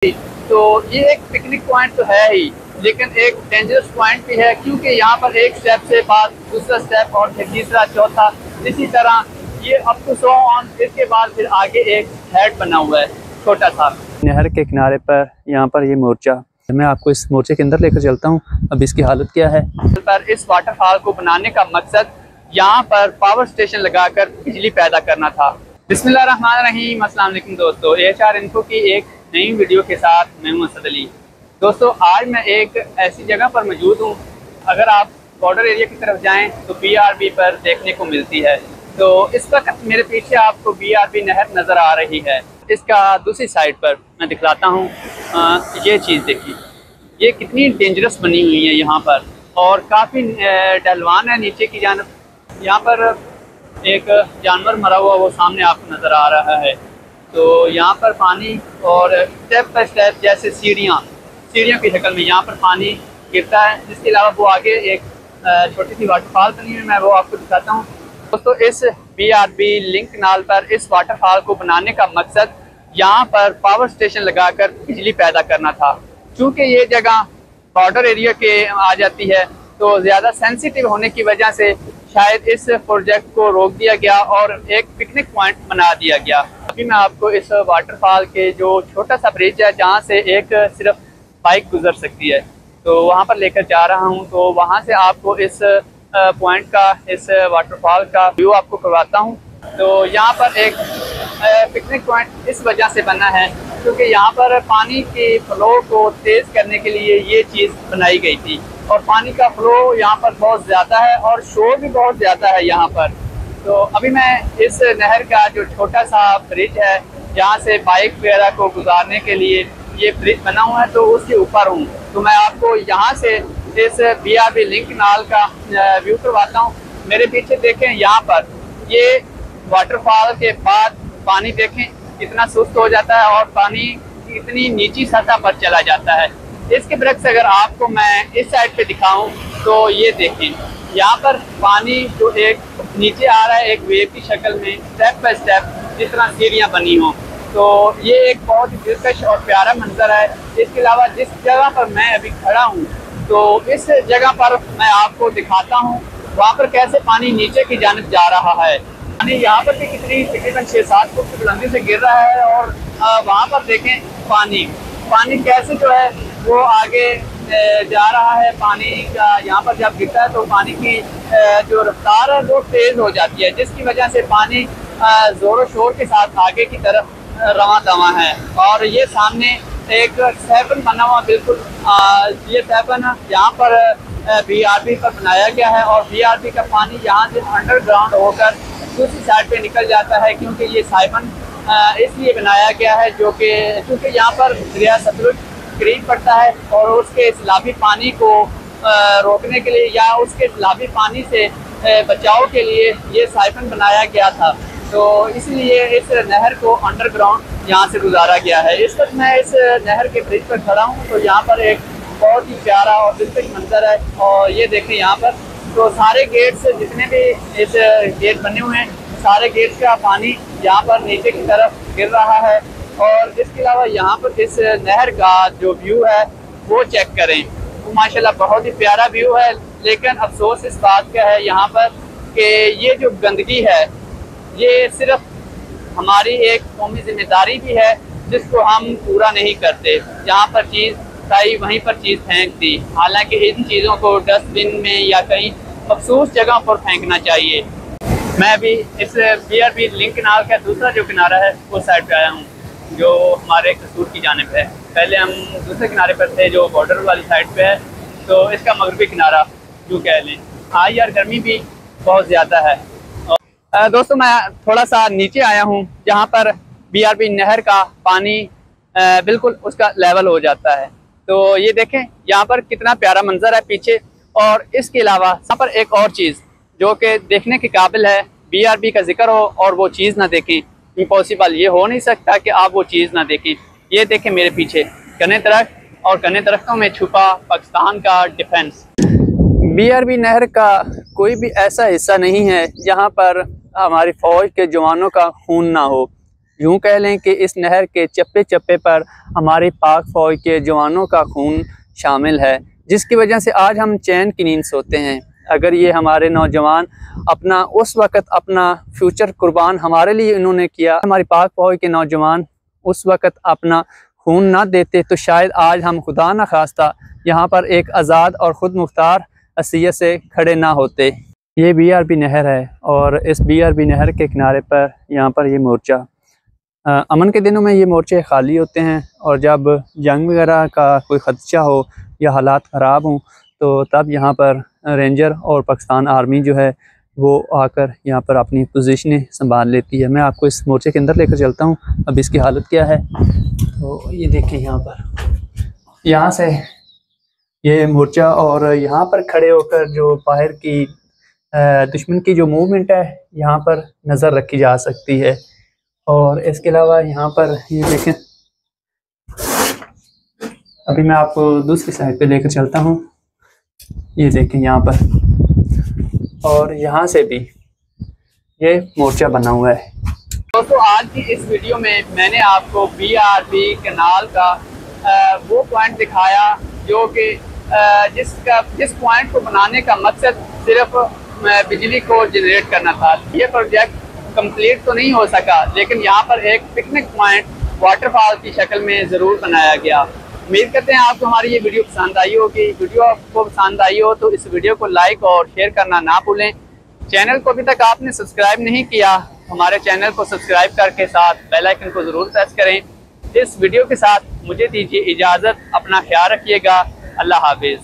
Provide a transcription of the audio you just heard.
तो ये एक पिकनिक पॉइंट तो है ही, लेकिन एक डेंजरस पॉइंट भी है, क्योंकि यहाँ पर एक स्टेप से बाद दूसरा स्टेप और फिर तीसरा चौथा, इसी तरह ये अप टू सो ऑन। इसके बाद फिर आगे एक हेड बना हुआ है छोटा सा नहर के किनारे पर। यहाँ पर ये मोर्चा, मैं आपको इस मोर्चे के अंदर लेकर चलता हूँ। अब इसकी हालत क्या है। पर इस वाटरफॉल को बनाने का मकसद यहाँ पर पावर स्टेशन लगाकर बिजली पैदा करना था। बिस्मिल्लाहिर्रहमानिर्रहीम, अस्सलाम वालेकुम दोस्तों, AHR इन्फो की एक नई वीडियो के साथ मैं हूं असद अली। दोस्तों, आज मैं एक ऐसी जगह पर मौजूद हूं, अगर आप बॉर्डर एरिया की तरफ जाएं तो BRB पर देखने को मिलती है। तो इस वक्त मेरे पीछे आपको BRB नहर नज़र आ रही है। इसका दूसरी साइड पर मैं दिखलाता हूँ। ये चीज़ देखिए, ये कितनी डेंजरस बनी हुई है यहाँ पर, और काफ़ी ढलवान है नीचे की जानब। यहाँ पर एक जानवर मरा हुआ वो सामने आपको नज़र आ रहा है। तो यहाँ पर पानी और स्टेप बाय स्टेप जैसे सीढ़ियों की शक्ल में यहाँ पर पानी गिरता है। इसके अलावा वो आगे एक छोटी सी वाटरफॉल बनी हुई है, मैं वो आपको दिखाता हूँ। दोस्तों, इस BRB लिंक नाल पर इस वाटरफॉल को बनाने का मकसद यहाँ पर पावर स्टेशन लगाकर बिजली पैदा करना था। चूँकि ये जगह बॉर्डर एरिया के आ जाती है, तो ज़्यादा सेंसिटिव होने की वजह से शायद इस प्रोजेक्ट को रोक दिया गया और एक पिकनिक पॉइंट बना दिया गया। अभी मैं आपको इस वाटरफॉल के जो छोटा सा ब्रिज है, जहाँ से एक सिर्फ बाइक गुजर सकती है, तो वहाँ पर लेकर जा रहा हूँ। तो वहाँ से आपको इस पॉइंट का, इस वाटरफॉल का व्यू आपको करवाता हूँ। तो यहाँ पर एक पिकनिक पॉइंट इस वजह से बना है क्योंकि यहाँ पर पानी के फ्लो को तेज़ करने के लिए ये चीज़ बनाई गई थी, और पानी का फ्लो यहाँ पर बहुत ज़्यादा है और शोर भी बहुत ज़्यादा है यहाँ पर। तो अभी मैं इस नहर का जो छोटा सा ब्रिज है, जहाँ से बाइक वगैरह को गुजारने के लिए ये ब्रिज बना हुआ है, तो उसके ऊपर हूँ। तो मैं आपको यहाँ से इस BRB लिंक नाल का व्यू करवाता हूँ। मेरे पीछे देखें, यहाँ पर ये वाटरफॉल के बाद पानी देखें कितना सुस्त हो जाता है और पानी इतनी नीची सतह पर चला जाता है। इसके बरक्स अगर आपको मैं इस साइड पे दिखाऊं तो ये देखें, यहाँ पर पानी जो एक नीचे आ रहा है एक वेव की शक्ल में, स्टेप बाय स्टेप जिस तरह सीढ़ियाँ बनी हों। तो ये एक बहुत ही दिलकश और प्यारा मंजर है। इसके अलावा जिस जगह पर मैं अभी खड़ा हूँ, तो इस जगह पर मैं आपको दिखाता हूँ वहाँ पर कैसे पानी नीचे की जानिब जा रहा है। पानी यहाँ पर भी कितनी तकरीबन 6-7 फुट की बुलंदी से गिर रहा है, और वहाँ पर देखें पानी कैसे जो है वो आगे जा रहा है। पानी का यहाँ पर जब गिरता है तो पानी की जो रफ्तार है वो तेज़ हो जाती है, जिसकी वजह से पानी ज़ोर शोर के साथ आगे की तरफ रवां दवा है। और ये सामने एक सैफन बना हुआ, बिल्कुल ये सैफन यहाँ पर BRB पर बनाया गया है, और BRB का पानी यहाँ से अंडरग्राउंड होकर दूसरी साइड पे निकल जाता है, क्योंकि ये साइफन इसलिए बनाया गया है जो कि चूँकि यहाँ पर दरिया सतलुज करीब पड़ता है, और उसके सैलाबी पानी को रोकने के लिए या उसके सैलाबी पानी से बचाव के लिए ये साइफन बनाया गया था। तो इसलिए इस नहर को अंडरग्राउंड यहाँ से गुजारा गया है। इस वक्त मैं इस नहर के ब्रिज पर खड़ा हूँ। तो यहाँ पर एक बहुत ही प्यारा और दिलकश मंजर है, और ये देखें यहाँ पर तो सारे गेट्स जितने भी इस गेट बने हुए हैं, सारे गेट्स का पानी यहाँ पर नीचे की तरफ गिर रहा है। और इसके अलावा यहाँ पर इस नहर का जो व्यू है वो चेक करें, वो माशाल्लाह बहुत ही प्यारा व्यू है। लेकिन अफसोस इस बात का है यहाँ पर कि ये जो गंदगी है, ये सिर्फ हमारी एक कौमी जिम्मेदारी भी है जिसको हम पूरा नहीं करते। जहाँ पर चीज़ चाहिए वहीं पर चीज़ फेंक दी, हालांकि इन चीज़ों को डस्टबिन में या कहीं मखसूस जगह पर फेंकना चाहिए। मैं अभी इस BRB लिंक किनारे का दूसरा जो किनारा है उस साइड पे आया हूँ, जो हमारे कसूर की जानिब है। पहले हम दूसरे किनारे पर थे जो बॉर्डर वाली साइड पे है, तो इसका मगरबी किनारा जो कह लें। हाँ यार, गर्मी भी बहुत ज़्यादा है। और दोस्तों, मैं थोड़ा सा नीचे आया हूँ जहाँ पर BRB नहर का पानी बिल्कुल उसका लेवल हो जाता है। तो ये देखें यहाँ पर कितना प्यारा मंजर है पीछे। और इसके अलावा यहाँ पर एक और चीज़ जो कि देखने के काबिल है, BRB का जिक्र हो और वो चीज़ ना देखें, इम्पॉसिबल, ये हो नहीं सकता कि आप वो चीज़ ना देखें। ये देखें मेरे पीछे घने दरख्त, और घने दरख्तों में छुपा पाकिस्तान का डिफेंस। BRB नहर का कोई भी ऐसा हिस्सा नहीं है जहाँ पर हमारी फ़ौज के जवानों का खून ना हो। यूँ कह लें कि इस नहर के चप्पे चप्पे पर हमारी पाक फ़ौज के जवानों का खून शामिल है, जिसकी वजह से आज हम चैन की नींद सोते हैं। अगर ये हमारे नौजवान अपना उस वक़्त अपना फ्यूचर कुर्बान हमारे लिए इन्होंने किया, हमारी पाक फ़ौज के नौजवान उस वक़्त अपना खून ना देते, तो शायद आज हम खुदा न खास्ता यहाँ पर एक आज़ाद और ख़ुद मुख्तार हैसियत से खड़े ना होते। ये BRB नहर है और इस BRB नहर के किनारे पर यहाँ पर ये मोर्चा, अमन के दिनों में ये मोर्चे खाली होते हैं और जब जंग वगैरह का कोई ख़दशा हो या हालात ख़राब हों तो तब यहाँ पर रेंजर और पाकिस्तान आर्मी जो है वो आकर यहाँ पर अपनी पोजीशनें संभाल लेती है। मैं आपको इस मोर्चे के अंदर लेकर चलता हूँ, अब इसकी हालत क्या है। तो ये देखें यहाँ पर, यहाँ से ये मोर्चा और यहाँ पर खड़े होकर जो बाहर की दुश्मन की जो मूवमेंट है यहाँ पर नज़र रखी जा सकती है। और इसके अलावा यहाँ पर ये देखें, अभी मैं आपको दूसरी साइड पे लेकर चलता हूँ। ये देखें यहाँ पर, और यहाँ से भी ये मोर्चा बना हुआ है। दोस्तों आज की इस वीडियो में मैंने आपको BRB कैनाल का वो पॉइंट दिखाया जो कि जिस पॉइंट को बनाने का मकसद सिर्फ बिजली को जनरेट करना था। ये प्रोजेक्ट कंप्लीट तो नहीं हो सका, लेकिन यहाँ पर एक पिकनिक पॉइंट वाटरफॉल की शक्ल में ज़रूर बनाया गया। उम्मीद करते हैं आपको हमारी ये वीडियो पसंद आई होगी। वीडियो आपको पसंद आई हो तो इस वीडियो को लाइक और शेयर करना ना भूलें। चैनल को अभी तक आपने सब्सक्राइब नहीं किया, हमारे चैनल को सब्सक्राइब करके साथ बेल आइकन को ज़रूर प्रेस करें। इस वीडियो के साथ मुझे दीजिए इजाज़त, अपना ख्याल रखिएगा। अल्लाह हाफिज़।